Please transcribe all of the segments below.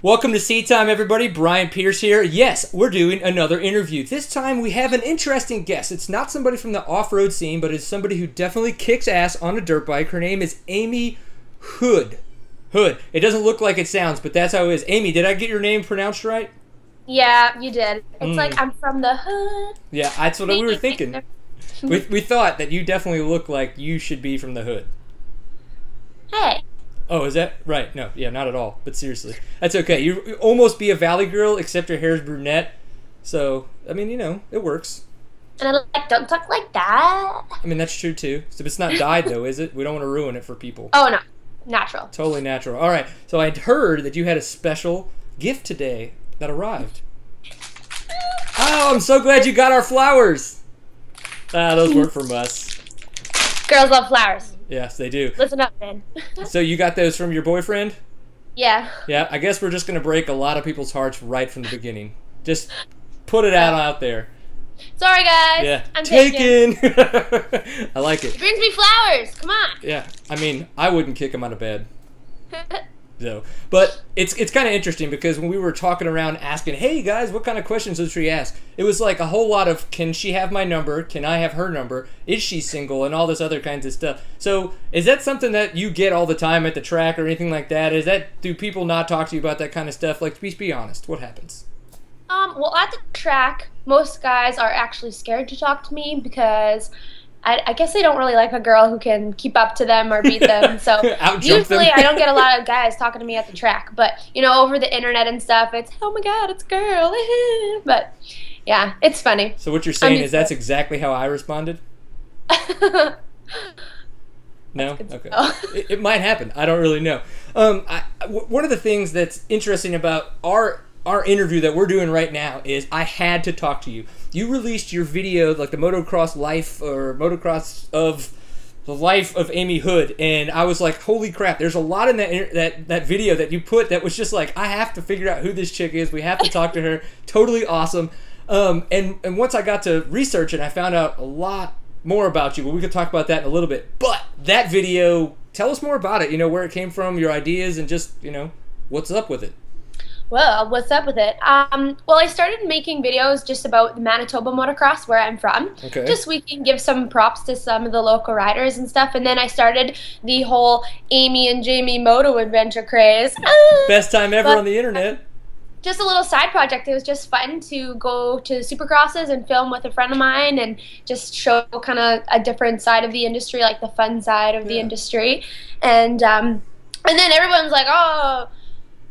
Welcome to Seat Time, everybody. Brian Pierce here. Yes, we're doing another interview. This time we have an interesting guest. It's not somebody from the off-road scene, but it's somebody who definitely kicks ass on a dirt bike. Her name is Amy Houde. Houde. It doesn't look like it sounds, but that's how it is. Amy, did I get your name pronounced right? Yeah, you did. It's like I'm from the hood. Yeah, that's what we were thinking. We thought that you definitely look like you should be from the hood. Hey. Oh, is that right? No, yeah, not at all. But seriously, that's okay. You almost be a valley girl, except your hair's brunette. So, I mean, you know, it works. And I like, don't talk like that. I mean, that's true too. So it's not dyed though, is it? We don't want to ruin it for people. Oh no, natural. Totally natural. All right. So I'd heard that you had a special gift today that arrived. Oh, I'm so glad you got our flowers. Ah, those weren't from us. Girls love flowers. Yes, they do. Listen up, man. So you got those from your boyfriend? Yeah. Yeah, I guess we're just going to break a lot of people's hearts right from the beginning. Just put it out there. Sorry, guys. Yeah. I'm taken. I like it. It brings me flowers. Come on. Yeah. I mean, I wouldn't kick him out of bed. So, but it's kind of interesting because when we were talking around asking, hey guys, what kind of questions should we ask? It was like a whole lot of, can she have my number? Can I have her number? Is she single? And all this other kinds of stuff. So is that something that you get all the time at the track or anything like that? Do people not talk to you about that kind of stuff? Like, please be honest. What happens? Well, at the track, most guys are actually scared to talk to me because I guess they don't really like a girl who can keep up to them or beat them. So usually I don't get a lot of guys talking to me at the track. But, you know, over the internet and stuff, it's, oh my God, it's a girl. But, yeah, it's funny. So what you're saying is that's exactly how I responded? No? Okay. It might happen. I don't really know. One of the things that's interesting about our interview that we're doing right now is I had to talk to you. You released your video, like the motocross life or motocross of the life of Amy Houde, and I was like, holy crap, there's a lot in that video that you put that was just like, I have to figure out who this chick is. We have to talk to her. Totally awesome. And once I got to research it, I found out a lot more about you. Well, we could talk about that in a little bit. But that video, tell us more about it, you know, where it came from, your ideas, and just, you know, what's up with it. Well, what's up with it? Well, I started making videos just about the Manitoba Motocross, where I'm from. Okay. Just so we can give some props to some of the local riders and stuff. And then I started the whole Amy and Jamie Moto Adventure craze. Best time ever on the internet. Just a little side project. It was just fun to go to Supercrosses and film with a friend of mine and just show kind of a different side of the industry, like the fun side of the industry. And then everyone's like, oh,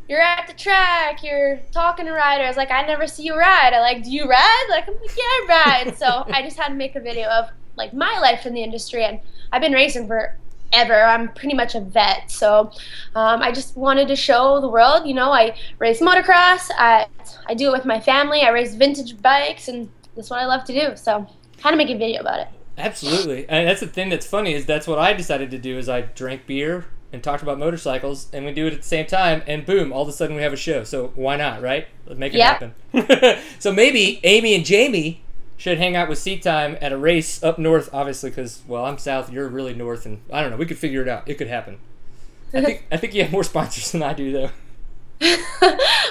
you're at the track, you're talking to riders, like, I never see you ride. I like, do you ride? Like, I'm like, yeah, I ride. So I just had to make a video of, like, my life in the industry, and I've been racing forever. I'm pretty much a vet, so I just wanted to show the world, you know, I race motocross, I do it with my family, I race vintage bikes, and that's what I love to do, so I had to make a video about it. Absolutely, and that's the thing that's funny, is that's what I decided to do, is I drank beer and talked about motorcycles, and we do it at the same time, and boom, all of a sudden we have a show. So why not, right? Let's make it happen. So maybe Amy and Jamie should hang out with Seat Time at a race up north, obviously, because, well, I'm south, you're really north, and I don't know, we could figure it out. It could happen. I think you have more sponsors than I do, though.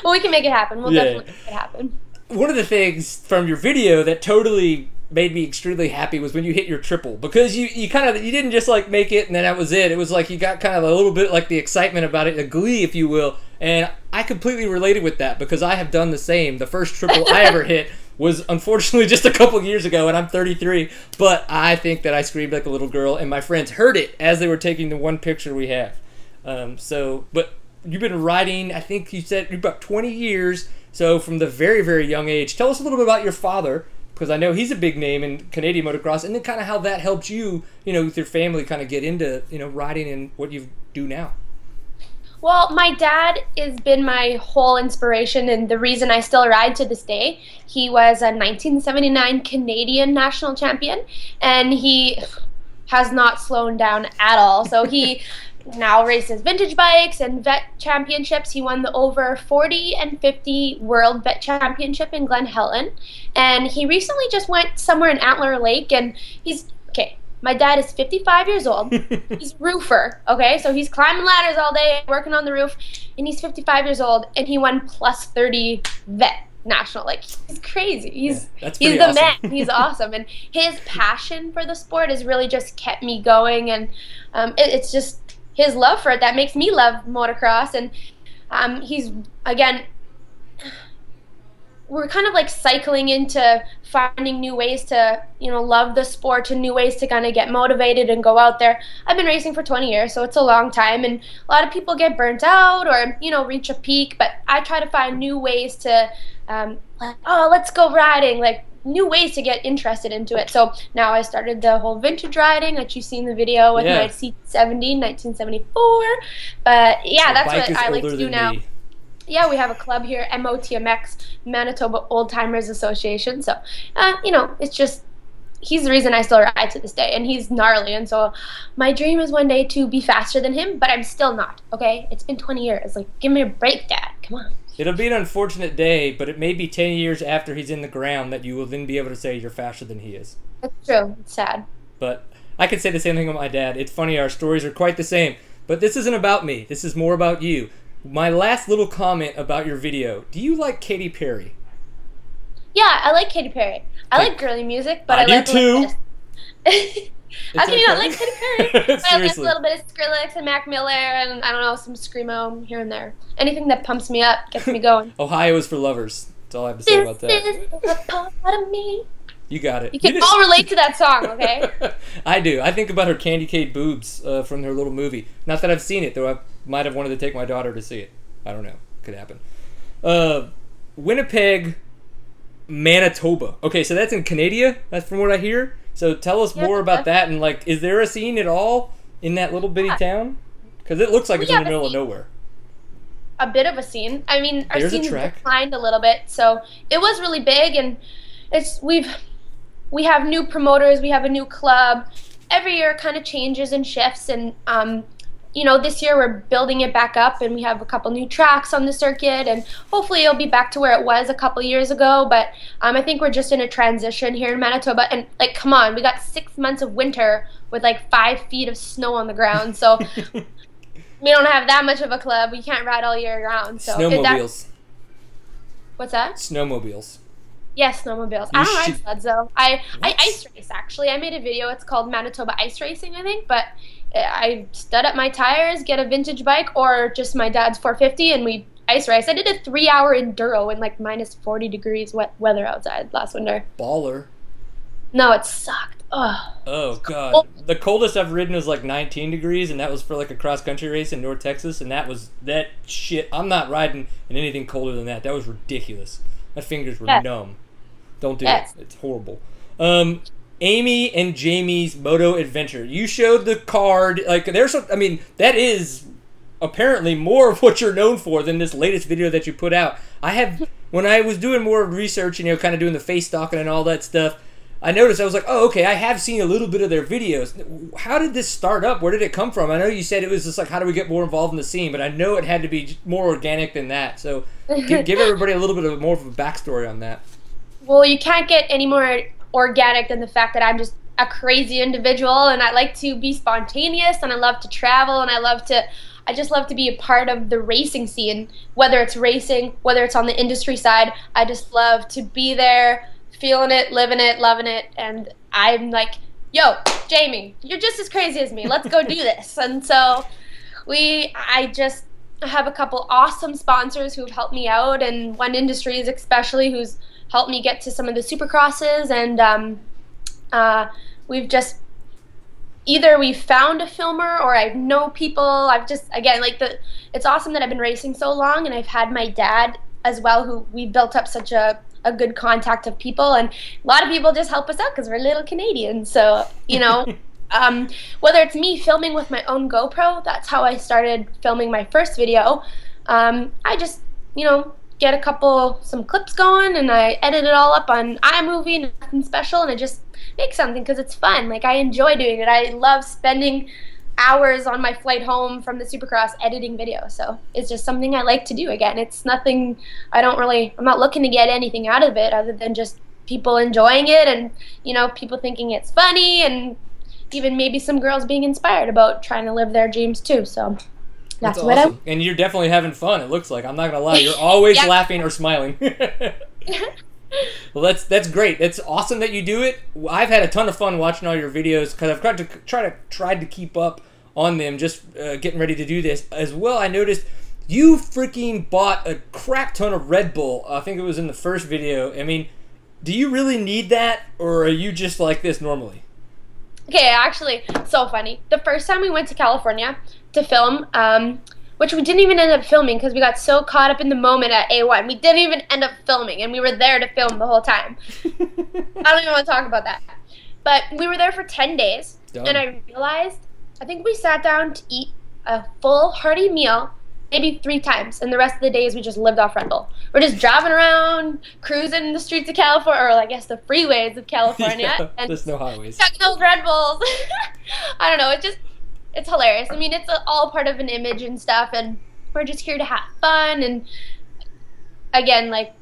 Well, we can make it happen. We'll definitely make it happen. One of the things from your video that totally made me extremely happy was when you hit your triple, because you didn't just like make it and then that was it. It was like you got kind of a little bit like the excitement about it, the glee, if you will, and I completely related with that because I have done the same. The first triple I ever hit was unfortunately just a couple years ago, and I'm 33, but I think that I screamed like a little girl, and my friends heard it as they were taking the one picture we have. But you've been riding, I think you said, about 20 years, so from the very, very young age. Tell us a little bit about your father, because I know he's a big name in Canadian motocross, and then kind of how that helped you, you know, with your family kind of get into, you know, riding and what you do now. Well, my dad has been my whole inspiration and the reason I still ride to this day. He was a 1979 Canadian national champion, and he has not slowed down at all. So he now races vintage bikes and vet championships. He won the over 40 and 50 World Vet Championship in Glen Helen. And he recently just went somewhere in Antler Lake, and he's, okay, My dad is 55 years old. He's a roofer, okay? So he's climbing ladders all day, working on the roof, and he's 55 years old, and he won plus 30 vet national. Like, he's crazy. He's the awesome. man. He's awesome. And his passion for the sport has really just kept me going, and it's just his love for it that makes me love motocross. And he's, again, we're kind of like cycling into finding new ways to, love the sport and new ways to kind of get motivated and go out there. I've been racing for 20 years, so it's a long time, and a lot of people get burnt out or, reach a peak, but I try to find new ways to, let's go riding, like new ways to get interested into it. So now I started the whole vintage riding that you see in the video with my C70 1974. But yeah, that's what I like to do now. Yeah, we have a club here, MOTMX, Manitoba Old Timers Association. So, it's just, he's the reason I still ride to this day, and he's gnarly. And so my dream is one day to be faster than him, but I'm still not, okay? It's been 20 years. Like, give me a break, Dad. Come on. It'll be an unfortunate day, but it may be 10 years after he's in the ground that you will then be able to say you're faster than he is. That's true. It's sad. But I could say the same thing with my dad. It's funny, our stories are quite the same. But this isn't about me. This is more about you. My last little comment about your video. Do you like Katy Perry? Yeah, I like Katy Perry. I like girly music, but I do like too. How can you not like Katy Perry? But I like a Seriously. little bit of Skrillex and Mac Miller and, I don't know, some Screamo here and there. Anything that pumps me up, gets me going. Ohio is for lovers. That's all I have to say about that. This is a part of me. You got it. You can all relate to that song, okay? I do. I think about her candy cane boobs from her little movie. Not that I've seen it, though I might have wanted to take my daughter to see it. I don't know. Could happen. Winnipeg, Manitoba. Okay, so that's in Canadia. That's from what I hear. So tell us more about that. And, like, is there a scene at all in that little bitty town? Because it looks like it's in the middle of nowhere. A bit of a scene. I mean, our There's a scene track. declined a little bit, so it was really big, and we have new promoters, we have a new club. Every year it kind of changes and shifts, and this year we're building it back up, and we have a couple new tracks on the circuit, and hopefully it'll be back to where it was a couple years ago. But I think we're just in a transition here in Manitoba, and like, come on, we got 6 months of winter with like 5 feet of snow on the ground, so we don't have that much of a club. We can't ride all year round. So Snowmobiles. What's that? Snowmobiles. Yes, snowmobiles. I don't ride sleds though. I ice race actually. I made a video. It's called Manitoba Ice Racing, I think. But I stud up my tires, get a vintage bike, or just my dad's 450, and we ice race. I did a 3-hour enduro in like minus 40 degrees wet weather outside last winter. Baller. No, it sucked. Oh god. The coldest I've ridden was like 19 degrees, and that was for like a cross country race in North Texas, and that shit. I'm not riding in anything colder than that. That was ridiculous. My fingers were numb. Don't do it. It's horrible. Amy and Jamie's Moto Adventure. You showed the card. Like, that is apparently more of what you're known for than this latest video that you put out. When I was doing more research and, kind of doing the face stalking and all that stuff, I noticed, I was like, oh, okay, I have seen a little bit of their videos. How did this start up? Where did it come from? I know you said it was just like, how do we get more involved in the scene? But I know it had to be more organic than that. So give everybody a little bit more of a backstory on that. Well, you can't get any more organic than the fact that I'm just a crazy individual, and I like to be spontaneous, and I love to travel, and I just love to be a part of the racing scene, whether it's racing, whether it's on the industry side. I just love to be there, feeling it, living it, loving it, and I'm like, yo, Jamie, you're just as crazy as me. Let's go do this. And so I just have a couple awesome sponsors who've helped me out, and One Industries especially, who's helped me get to some of the Supercrosses, and we've just either we've found a filmer or I know people. I've just, again, it's awesome that I've been racing so long, and I've had my dad as well, who we built up such a good contact of people, and a lot of people just help us out because we're little Canadians. So whether it's me filming with my own GoPro, that's how I started filming my first video. I just get some clips going, and I edit it all up on iMovie, nothing special, and I just make something because it's fun. Like, I enjoy doing it. I love spending hours on my flight home from the Supercross editing videos. So it's just something I like to do. Again, it's nothing, I'm not looking to get anything out of it other than just people enjoying it, and people thinking it's funny, and even maybe some girls being inspired about trying to live their dreams too. So that's awesome. what I'm. And you're definitely having fun, it looks like. I'm not going to lie. You're always laughing or smiling. Well, that's great. It's awesome that you do it. I've had a ton of fun watching all your videos because I've tried to keep up on them, just getting ready to do this. As well, I noticed you freaking bought a crap ton of Red Bull. I think it was in the first video. I mean, do you really need that, or are you just like this normally? Okay, actually, so funny. The first time we went to California to film, which we didn't even end up filming because we got so caught up in the moment at A1. We didn't even end up filming, and we were there to film the whole time. I don't even want to talk about that. But we were there for 10 days, and I realized, I think we sat down to eat a full, hearty meal maybe 3 times, and the rest of the days we just lived off Red Bull. We're just driving around, cruising the streets of California, or I guess the freeways of California. Yeah, and there's no highways. chugging those Red Bulls. I don't know, it's hilarious. I mean, it's all part of an image and stuff, and we're just here to have fun. And again, like,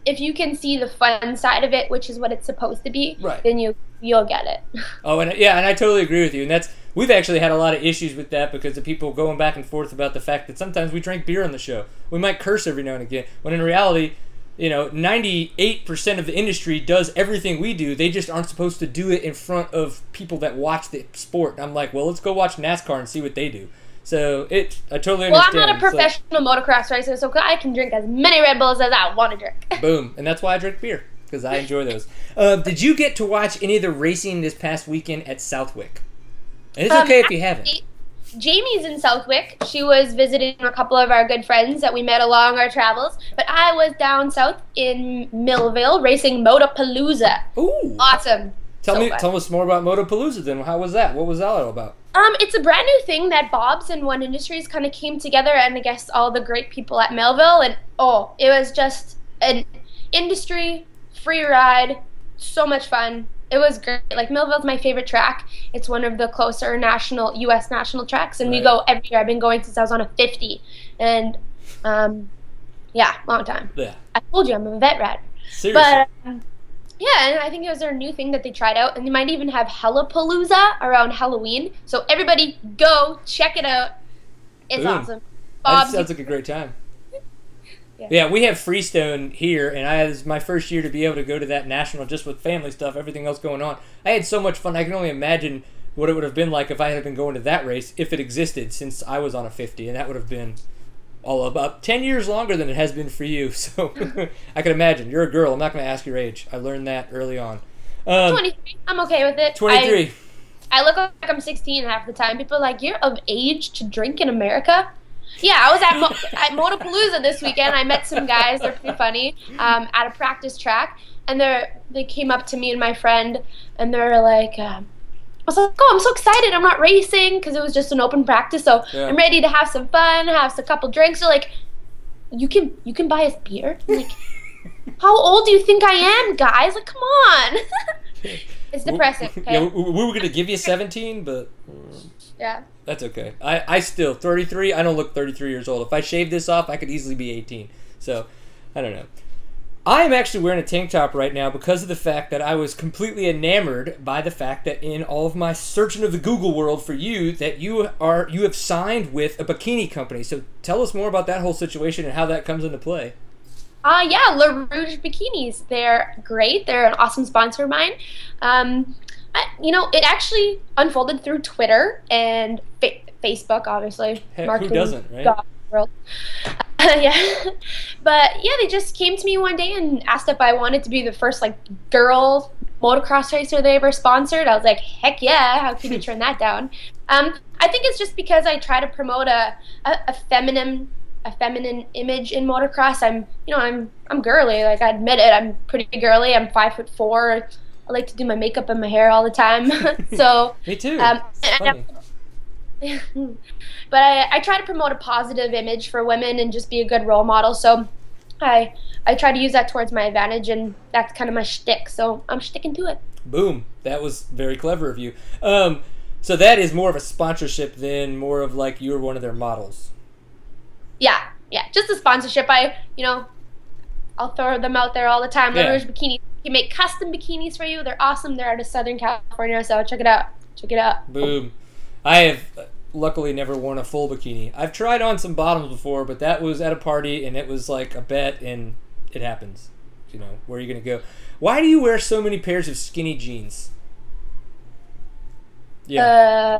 if you can see the fun side of it, which is what it's supposed to be, right, then you'll get it. Oh, and yeah, and I totally agree with you. And we've actually had a lot of issues with that because of people going back and forth about the fact that sometimes we drink beer on the show. We might curse every now and again, when in reality, 98% of the industry does everything we do. They just aren't supposed to do it in front of people that watch the sport. And I'm like, well, let's go watch NASCAR and see what they do. So I totally understand. Well, I'm not a professional motocross racer, so I can drink as many Red Bulls as I want to drink. Boom. And that's why I drink beer, because I enjoy those. Did you get to watch any of the racing this past weekend at Southwick? And it's okay if you haven't. Jamie's in Southwick. She was visiting a couple of our good friends that we met along our travels. But I was down south in Millville racing Motopalooza. Ooh. Awesome. Tell us more about Motopalooza then. How was that? What was that all about? It's a brand new thing that Bob's and One Industries kind of came together, and I guess all the great people at Millville, and it was just an industry free ride, so much fun. It was great. Like, Millville's my favorite track. It's one of the closer U.S. national tracks, and we go every year. I've been going since I was on a 50, and yeah, long time. Yeah. I told you I'm a vet rat. Seriously. But yeah, and I think it was their new thing that they tried out, and they might even have Hellapalooza around Halloween. So everybody go check it out. It's awesome. That sounds like a great time. Yeah, we have Freestone here, and it was my first year to be able to go to that national just with family stuff, everything else going on. I had so much fun. I can only imagine what it would have been like if I had been going to that race, if it existed, since I was on a 50, and that would have been all about 10 years longer than it has been for you. So I can imagine. You're a girl. I'm not going to ask your age. I learned that early on. 23. I'm okay with it. 23. I look like I'm 16 half the time. People are like, you're of age to drink in America? Yeah, I was at Motopalooza this weekend. I met some guys. They're pretty funny at a practice track. And they came up to me and my friend, and they're like, I was like, oh, I'm so excited. I'm not racing because it was just an open practice. So I'm ready to have some fun, have a couple drinks. They're like, you can buy us beer? I'm like, how old do you think I am, guys? Like, come on. It's depressing. Okay? Yeah, we were going to give you 17, but yeah. That's okay. I still, 33, I don't look 33 years old. If I shave this off, I could easily be 18. So, I don't know. I am actually wearing a tank top right now because of the fact that I was completely enamored by the fact that in all of my searching of the Google world for you, that you have signed with a bikini company. So tell us more about that whole situation and how that comes into play. Yeah, La Rouge Bikinis. They're great. They're an awesome sponsor of mine. It actually unfolded through Twitter and Facebook, obviously. Who doesn't, right? World. Yeah. But yeah, they just came to me one day and asked if I wanted to be the first girl motocross racer they ever sponsored. I was like, heck yeah, how can you turn that down? I think it's just because I try to promote a feminine image in motocross. I'm girly, like, I admit it. I'm pretty girly. I'm 5'4". I like to do my makeup and my hair all the time. So me too. But I try to promote a positive image for women and just be a good role model. So I try to use that towards my advantage, and that's kind of my shtick. So I'm sticking to it. Boom. That was very clever of you. So that is more of a sponsorship than more of like you're one of their models. Yeah, just a sponsorship. I'll throw them out there all the time. La Rouge Bikini. can make custom bikinis for you. They're awesome. They're out of Southern California, so check it out. Check it out. Boom. I have luckily never worn a full bikini. I've tried on some bottoms before, but that was at a party, and it was like a bet, and it happens. You know, where are you going to go? Why do you wear so many pairs of skinny jeans? Yeah.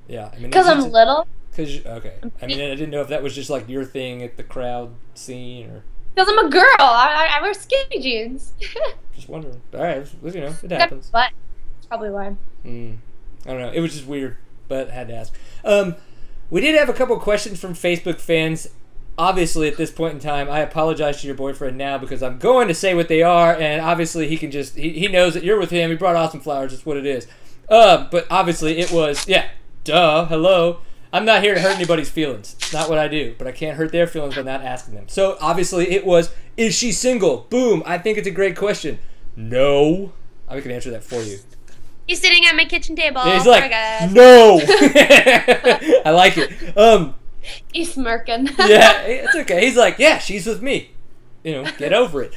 Yeah. I mean, because I'm little. Okay. I mean, I didn't know if that was just like your thing at the crowd scene or. Because I'm a girl. I wear skinny jeans. Just wondering. All right. You know, it happens. But that's probably why. I don't know. It was just weird, but I had to ask. We did have a couple questions from Facebook fans. Obviously, at this point in time, I apologize to your boyfriend now because I'm going to say what they are, and obviously he can just, he knows that you're with him. He brought awesome flowers. That's what it is. But obviously it was, yeah, duh, hello. I'm not here to hurt anybody's feelings. It's not what I do, but I can't hurt their feelings by not asking them. So obviously it was, is she single? Boom. I think it's a great question. No. I can answer that for you. He's sitting at my kitchen table. Yeah, he's like, no. I like it. He's smirking. Yeah, it's okay. He's like, yeah, she's with me. You know, get over it.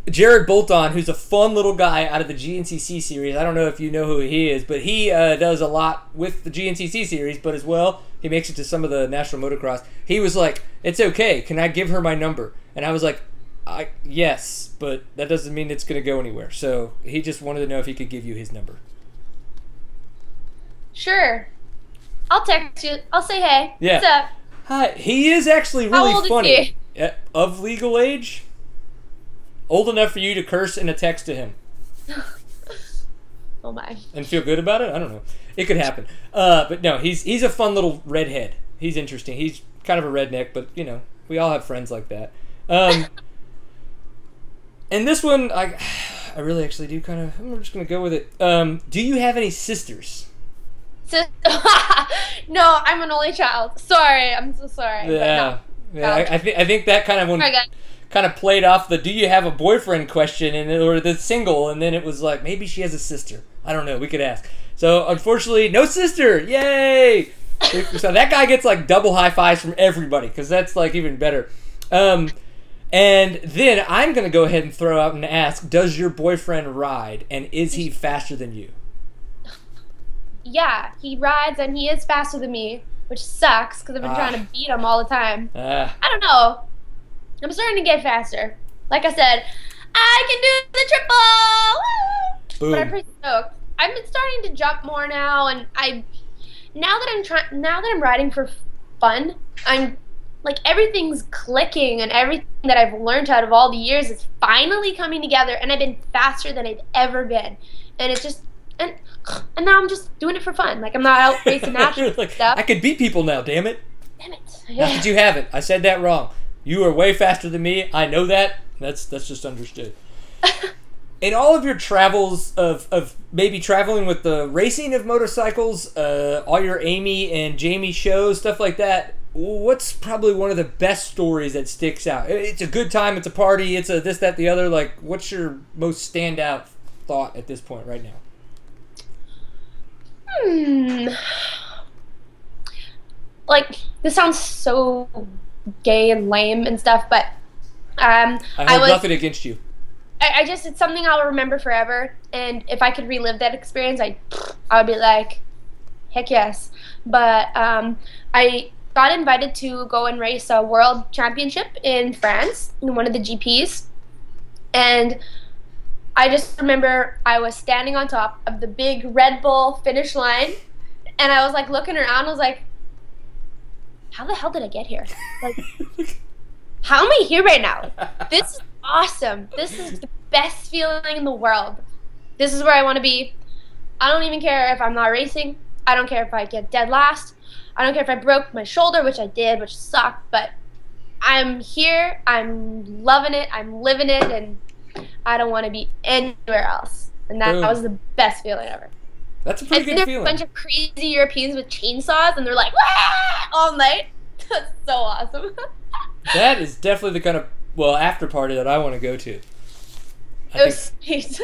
Jared Bolton, who's a fun little guy out of the GNCC series. I don't know if you know who he is, but he does a lot with the GNCC series, but as well, he makes it to some of the National Motocross. He was like, it's okay. Can I give her my number? And I was like, yes, but that doesn't mean it's going to go anywhere. So he just wanted to know if he could give you his number. Sure. I'll text you. I'll say hey. Yeah. What's up? Hi. He is actually really How old funny. Is he? Of legal age? Old enough for you to curse in a text to him. Oh my. And feel good about it? I don't know. It could happen. But no, he's a fun little redhead. He's interesting. He's kind of a redneck, but you know, we all have friends like that. And this one, I really actually do kind of, I'm just going to go with it. Do you have any sisters? No, I'm an only child. Sorry, I'm so sorry. Yeah, no. Yeah. I think that kind of one kind of played off the "Do you have a boyfriend?" question, or the single, and then it was like maybe she has a sister. I don't know. We could ask. So unfortunately, no sister. Yay! So that guy gets like double high fives from everybody because that's like even better. And then I'm gonna go ahead and throw out and ask: does your boyfriend ride, and is he faster than you? Yeah, he rides and he is faster than me, which sucks because I've been trying to beat him all the time. I don't know. I'm starting to get faster. Like I said, I can do the triple. Woo! But I'm pretty stoked. I've been starting to jump more now, and now that I'm riding for fun, I'm like everything's clicking, and everything that I've learned out of all the years is finally coming together, and I've been faster than I've ever been, and it's just. And now I'm just doing it for fun. Like, I'm not out racing national like, stuff. I could beat people now, damn it. Damn it. Yeah. Not that you haven't. I said that wrong. You are way faster than me. I know that. That's just understood. In all of your travels of maybe traveling with the racing of motorcycles, all your Amy and Jamie shows, stuff like that, what's probably one of the best stories that sticks out? It's a good time. It's a party. It's a this, that, the other. Like, what's your most standout thought at this point right now? Like, this sounds so gay and lame and stuff, but I hold nothing against you. I just, it's something I'll remember forever, and if I could relive that experience, I would be like, heck yes. But I got invited to go and race a world championship in France in one of the GPs, and I just remember I was standing on top of the big Red Bull finish line, and I was like looking around. I was like, "How the hell did I get here? Like, how am I here right now? This is awesome. This is the best feeling in the world. This is where I want to be. I don't even care if I'm not racing. I don't care if I get dead last. I don't care if I broke my shoulder, which I did, which sucked. But I'm here. I'm loving it. I'm living it, and I don't want to be anywhere else." And that was the best feeling ever. That's a pretty good feeling. There's a bunch of crazy Europeans with chainsaws, and they're like, "Wah!" all night. That's so awesome. That is definitely the kind of, after party that I want to go to. It was sweet.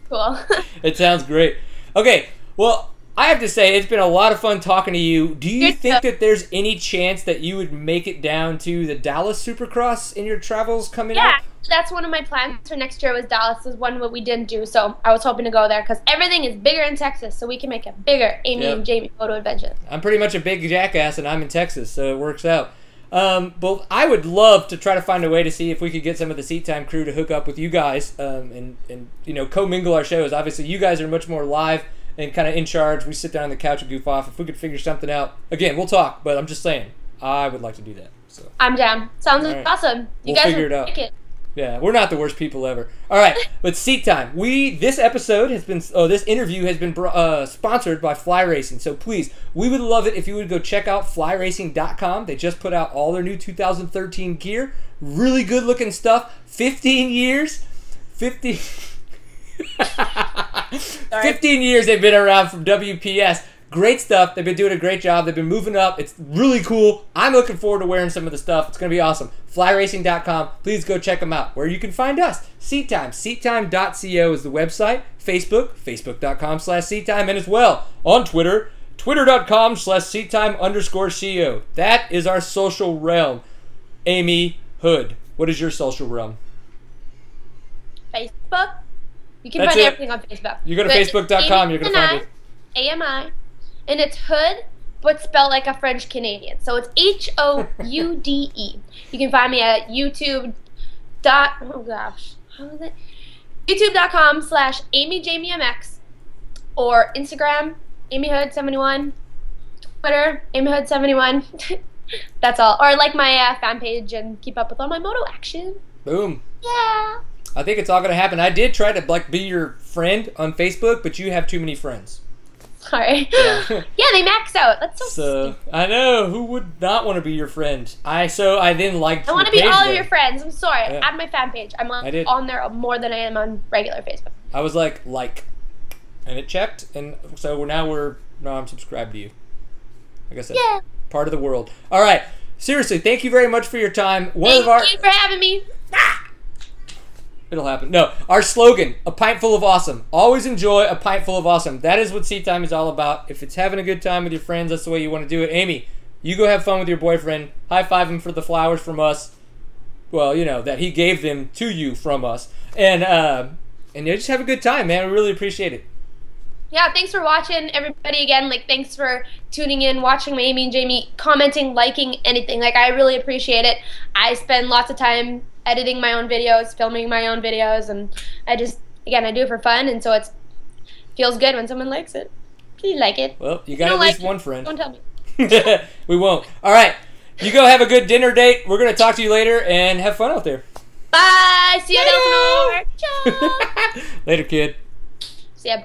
Cool. It sounds great. Okay, well, I have to say, it's been a lot of fun talking to you. Do you think that there's any chance that you would make it down to the Dallas Supercross in your travels coming up? Yeah, that's one of my plans for next year. Was Dallas was one what we didn't do, so I was hoping to go there because everything is bigger in Texas, so we can make a bigger Amy and Jamie Moto Adventure. I'm pretty much a big jackass, and I'm in Texas, so it works out. But I would love to try to find a way to see if we could get some of the Seat Time crew to hook up with you guys, and you know, commingle our shows. Obviously, you guys are much more live and kind of in charge. We sit down on the couch and goof off. If we could figure something out, again, we'll talk. But I'm just saying, I would like to do that. So I'm down. Sounds awesome. You guys figure it out. Yeah, we're not the worst people ever. All right, but Seat Time. This episode has been, this interview has been sponsored by Fly Racing. So please, we would love it if you would go check out flyracing.com. They just put out all their new 2013 gear. Really good looking stuff. 15 years. 15 years they've been around from WPS. Great stuff. They've been doing a great job. They've been moving up. It's really cool. I'm looking forward to wearing some of the stuff. It's going to be awesome. Flyracing.com. Please go check them out. Where you can find us. Seat Time. Seattime.co is the website. Facebook. Facebook.com/SeatTime. And as well on Twitter. Twitter.com/SeatTime_CO. That is our social realm. Amy Houde. What is your social realm? Facebook. You can find everything on Facebook. You go to Facebook.com. You're going to find it. AMI. And it's Houde, but spelled like a French Canadian. So it's HOUDE. You can find me at YouTube. Oh gosh, how is it? YouTube.com/AmyJamieMX or Instagram AmyHoude71, Twitter AmyHoude71. That's all. Or like my fan page and keep up with all my moto action. Boom. Yeah. I think it's all gonna happen. I did try to be your friend on Facebook, but you have too many friends. Sorry. Yeah. Yeah, they max out. That's so stupid. I know. Who would not want to be your friend? I then liked. I want to be all of your friends. I'm sorry. Yeah. Add my fan page. I'm on there more than I am on regular Facebook. I was like, and it checked, and so now I'm subscribed to you. Like I said, part of the world. All right. Seriously, thank you very much for your time. Thank you for having me. It'll happen. No, our slogan, a pint full of awesome. Always enjoy a pint full of awesome. That is what Seat Time is all about. If it's having a good time with your friends, that's the way you want to do it. Amy, you go have fun with your boyfriend. High five him for the flowers from us. Well, you know, that he gave them to you from us. And you just have a good time, man. We really appreciate it. Yeah, thanks for watching, everybody. Again, thanks for tuning in, watching my Amy and Jamie, commenting, liking, anything. I really appreciate it. I spend lots of time editing my own videos, filming my own videos, and I do it for fun, and so it feels good when someone likes it. Please like it. Well, you got at least one friend. Don't tell me. We won't. All right. You go have a good dinner date. We're going to talk to you later, and have fun out there. Bye. See you at Elsinore. Later, kid. See ya.